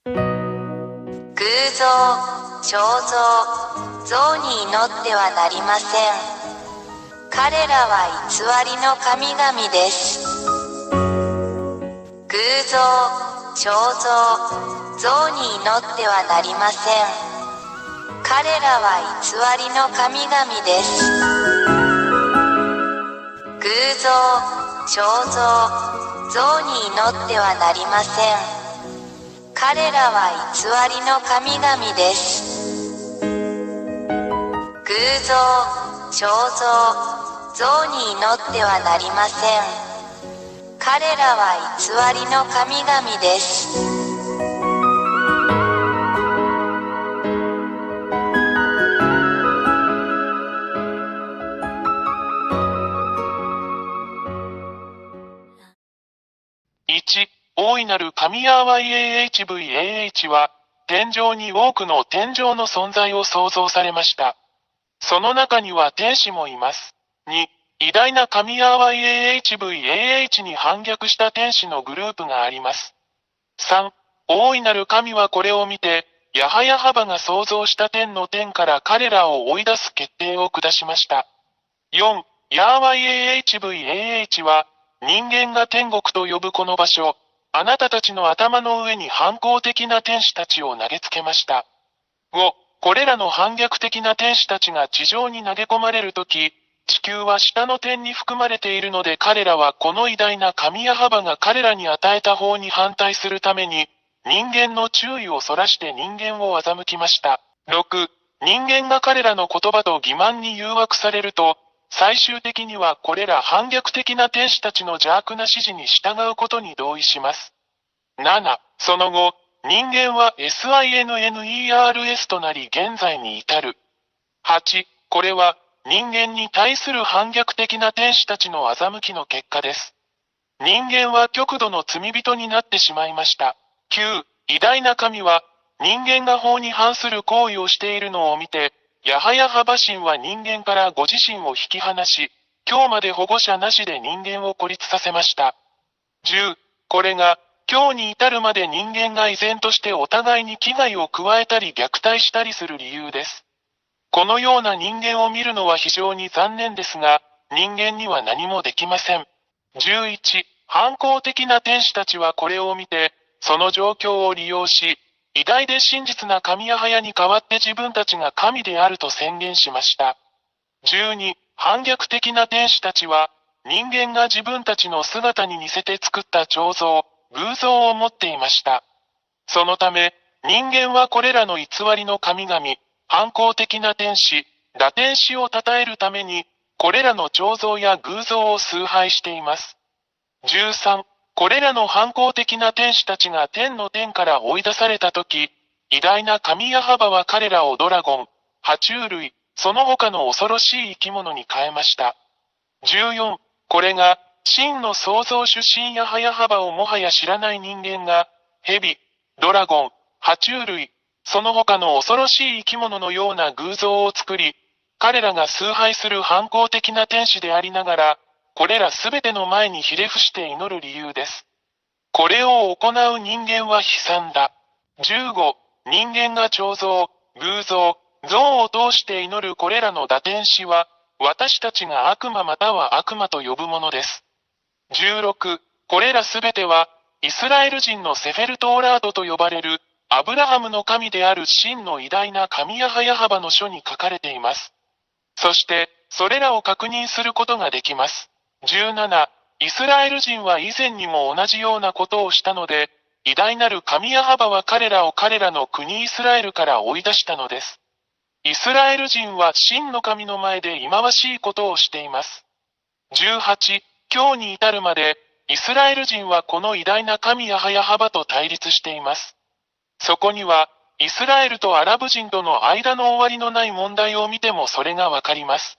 偶像、肖像、像に祈ってはなりません。彼らは偽りの神々です。偶像、肖像、像に祈ってはなりません。彼らは偽りの神々です。偶像、肖像、像に祈ってはなりません。彼らは偽りの神々です。偶像、肖像、像に祈ってはなりません。彼らは偽りの神々です。1、大いなる神ヤーワ YAHVAH は、天上に多くの天上の存在を創造されました。その中には天使もいます。2、偉大な神ヤーワ YAHVAH に反逆した天使のグループがあります。3、大いなる神はこれを見て、ヤハヤハバが創造した天の天から彼らを追い出す決定を下しました。4、ヤーワ YAHVAH は、人間が天国と呼ぶこの場所、あなたたちの頭の上に反抗的な天使たちを投げつけました。5、これらの反逆的な天使たちが地上に投げ込まれるとき、地球は下の天に含まれているので彼らはこの偉大な神ヤハバが彼らに与えた方に反対するために、人間の注意をそらして人間を欺きました。6、人間が彼らの言葉と欺瞞に誘惑されると、最終的にはこれら反逆的な天使たちの邪悪な指示に従うことに同意します。7、その後、人間は SINNERS となり現在に至る。8、これは人間に対する反逆的な天使たちの欺きの結果です。人間は極度の罪人になってしまいました。9、偉大な神は人間が法に反する行為をしているのを見て、ヤハヤハバ神は人間からご自身を引き離し、今日まで保護者なしで人間を孤立させました。10、これが、今日に至るまで人間が依然としてお互いに危害を加えたり虐待したりする理由です。このような人間を見るのは非常に残念ですが、人間には何もできません。11、反抗的な天使たちはこれを見て、その状況を利用し、偉大で真実な神ヤハヤに代わって自分たちが神であると宣言しました。12、反逆的な天使たちは、人間が自分たちの姿に似せて作った彫像、偶像を持っていました。そのため、人間はこれらの偽りの神々、反抗的な天使、堕天使を称えるために、これらの彫像や偶像を崇拝しています。13、これらの反抗的な天使たちが天の天から追い出されたとき、偉大な神ヤハバは彼らをドラゴン、爬虫類、その他の恐ろしい生き物に変えました。14、これが、真の創造主神ヤハヤハバをもはや知らない人間が、蛇、ドラゴン、爬虫類、その他の恐ろしい生き物のような偶像を作り、彼らが崇拝する反抗的な天使でありながら、これらすべての前にひれ伏して祈る理由です。これを行う人間は悲惨だ。15、人間が彫像、偶像、像を通して祈るこれらの堕天使は、私たちが悪魔または悪魔と呼ぶものです。16、これらすべては、イスラエル人のセフェルトーラードと呼ばれる、アブラハムの神である真の偉大な神ヤハヤハバの書に書かれています。そして、それらを確認することができます。17、イスラエル人は以前にも同じようなことをしたので、偉大なる神ヤハバは彼らを彼らの国イスラエルから追い出したのです。イスラエル人は真の神の前で忌まわしいことをしています。18、今日に至るまで、イスラエル人はこの偉大な神ヤハヤハバと対立しています。そこには、イスラエルとアラブ人との間の終わりのない問題を見てもそれがわかります。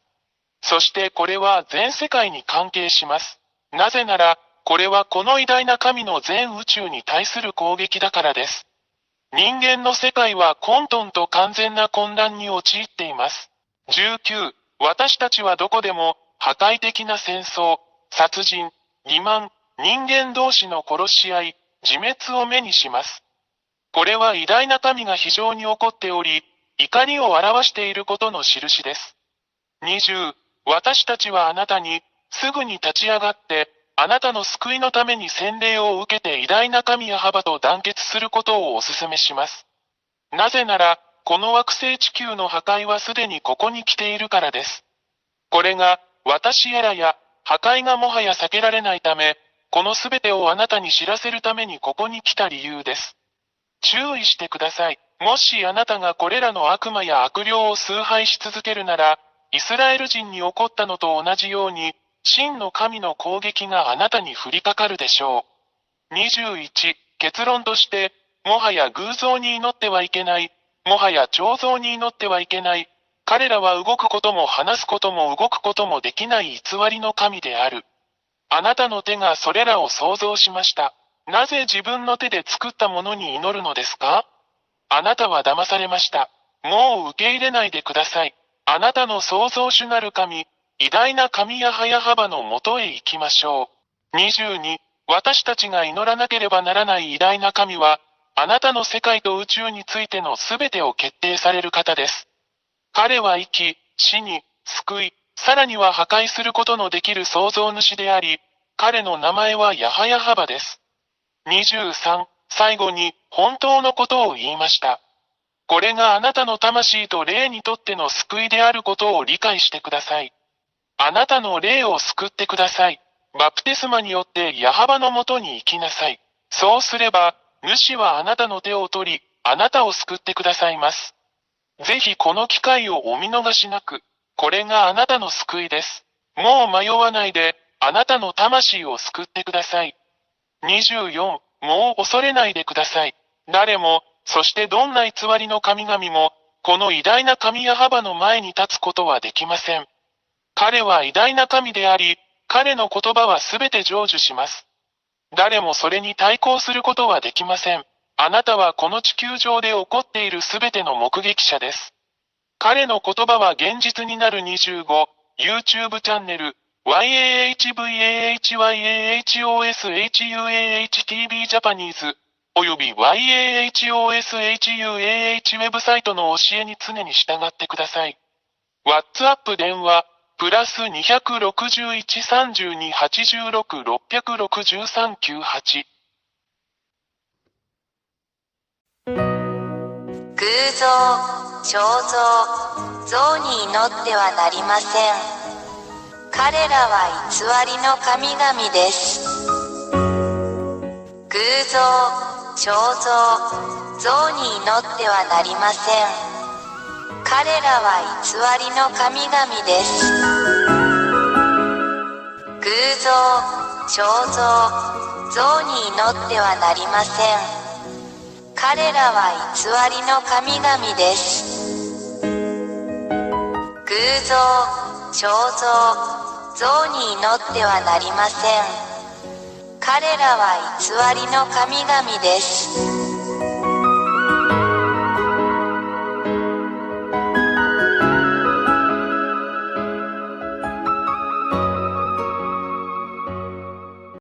そしてこれは全世界に関係します。なぜなら、これはこの偉大な神の全宇宙に対する攻撃だからです。人間の世界は混沌と完全な混乱に陥っています。19、私たちはどこでも破壊的な戦争、殺人、欺瞞、人間同士の殺し合い、自滅を目にします。これは偉大な神が非常に怒っており、怒りを表していることの印です。20、私たちはあなたに、すぐに立ち上がって、あなたの救いのために洗礼を受けて偉大な神ヤハバと団結することをお勧めします。なぜなら、この惑星地球の破壊はすでにここに来ているからです。これが、私らや、破壊がもはや避けられないため、このすべてをあなたに知らせるためにここに来た理由です。注意してください。もしあなたがこれらの悪魔や悪霊を崇拝し続けるなら、イスラエル人に起こったのと同じように、真の神の攻撃があなたに降りかかるでしょう。21、結論として、もはや偶像に祈ってはいけない。もはや彫像に祈ってはいけない。彼らは動くことも話すことも動くこともできない偽りの神である。あなたの手がそれらを創造しました。なぜ自分の手で作ったものに祈るのですか？あなたは騙されました。もう受け入れないでください。あなたの創造主なる神、偉大な神ヤハヤハバのもとへ行きましょう。22、私たちが祈らなければならない偉大な神は、あなたの世界と宇宙についてのすべてを決定される方です。彼は生き、死に、救い、さらには破壊することのできる創造主であり、彼の名前はヤハヤハバです。23、最後に、本当のことを言いました。これがあなたの魂と霊にとっての救いであることを理解してください。あなたの霊を救ってください。バプテスマによってヤハバのもとに行きなさい。そうすれば、主はあなたの手を取り、あなたを救ってくださいます。ぜひこの機会をお見逃しなく。これがあなたの救いです。もう迷わないで、あなたの魂を救ってください。24、もう恐れないでください。誰も、そしてどんな偽りの神々も、この偉大な神ヤハバの前に立つことはできません。彼は偉大な神であり、彼の言葉はすべて成就します。誰もそれに対抗することはできません。あなたはこの地球上で起こっているすべての目撃者です。彼の言葉は現実になる25、YouTube チャンネル、YAHVAHYAHOSHUAHTV ジャパニーズ、および YAHOSHUAH ウェブサイトの教えに常に従ってください。WhatsApp 電話、プラス261-32-86-663-98。偶像、彫像、像に祈ってはなりません。彼らは偽りの神々です。偶像、彫像、像に祈ってはなりません。彼らは偽りの神々です。偶像、彫像、像に祈ってはなりません。彼らは偽りの神々です。偶像、彫像、像に祈ってはなりません。彼らは偽りの神々です。